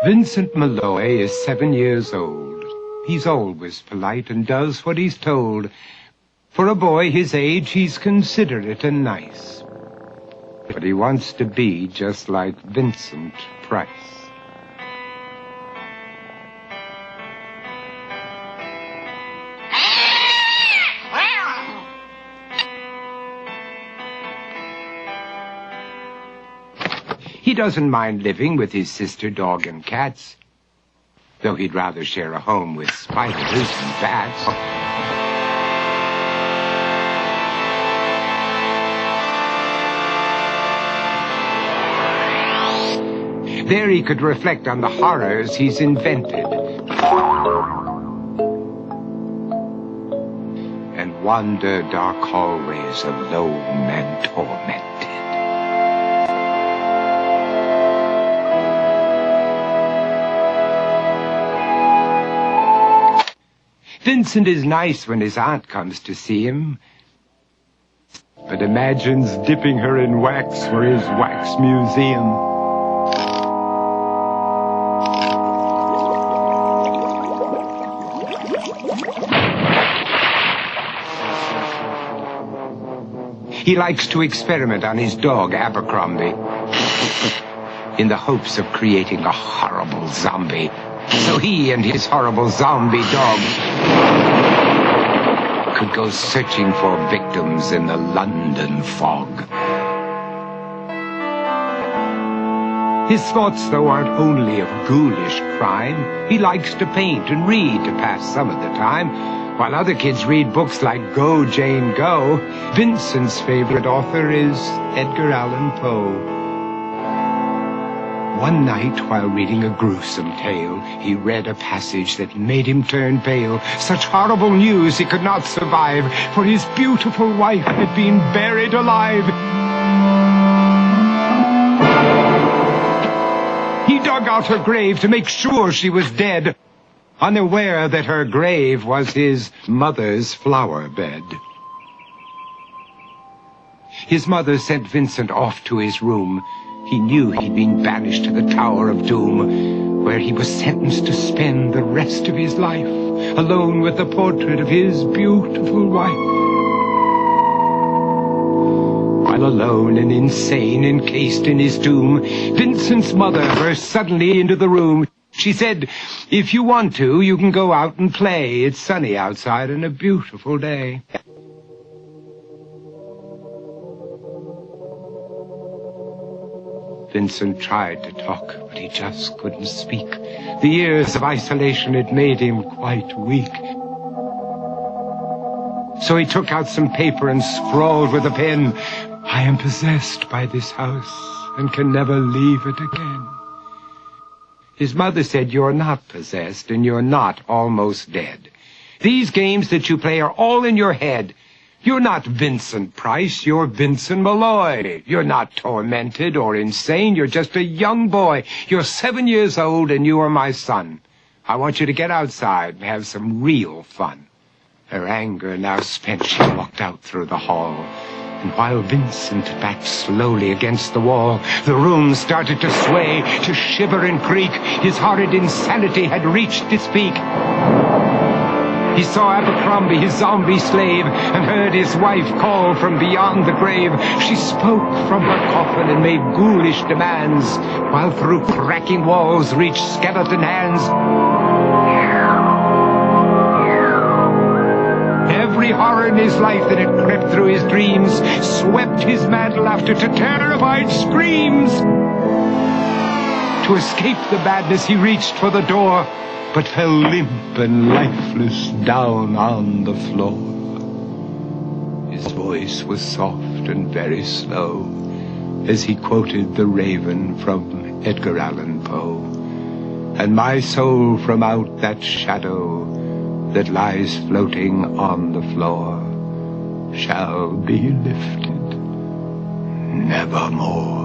Vincent mayel0y is 7 years old. He's always polite and does what he's told. For a boy his age, he's considerate and nice. But he wants to be just like Vincent Price. He doesn't mind living with his sister, dog, and cats, though he'd rather share a home with spiders and bats. There he could reflect on the horrors he's invented and wander dark hallways alone and tormented. Vincent is nice when his aunt comes to see him, but imagines dipping her in wax for his wax museum. He likes to experiment on his dog, Abercrombie, in the hopes of creating a horrible zombie, so he and his horrible zombie dog could go searching for victims in the London fog. His thoughts, though, aren't only of ghoulish crime. He likes to paint and read to pass some of the time. While other kids read books like Go, Jane, Go, Vincent's favorite author is Edgar Allan Poe. One night, while reading a gruesome tale, he read a passage that made him turn pale. Such horrible news he could not survive, for his beautiful wife had been buried alive. He dug out her grave to make sure she was dead, unaware that her grave was his mother's flower bed. His mother sent Vincent off to his room. He knew he'd been banished to the Tower of Doom, where he was sentenced to spend the rest of his life alone with the portrait of his beautiful wife. While alone and insane, encased in his tomb, Vincent's mother burst suddenly into the room. She said, "If you want to, you can go out and play. It's sunny outside and a beautiful day." Vincent tried to talk, but he just couldn't speak. The years of isolation had made him quite weak. So he took out some paper and scrawled with a pen, "I am possessed by this house and can never leave it again." His mother said, "You're not possessed and you're not almost dead. These games that you play are all in your head. You're not Vincent Price, you're Vincent mayel0y. You're not tormented or insane, you're just a young boy. You're 7 years old and you are my son. I want you to get outside and have some real fun." Her anger now spent, she walked out through the hall. And while Vincent backed slowly against the wall, the room started to sway, to shiver and creak. His horrid insanity had reached its peak. He saw Abercrombie, his zombie slave, and heard his wife call from beyond the grave. She spoke from her coffin and made ghoulish demands, while through cracking walls reached skeleton hands. Every horror in his life that had crept through his dreams swept his mad laughter to terrified screams. To escape the madness, he reached for the door, but fell limp and lifeless down on the floor. His voice was soft and very slow as he quoted The Raven from Edgar Allan Poe. "And my soul from out that shadow that lies floating on the floor shall be lifted nevermore."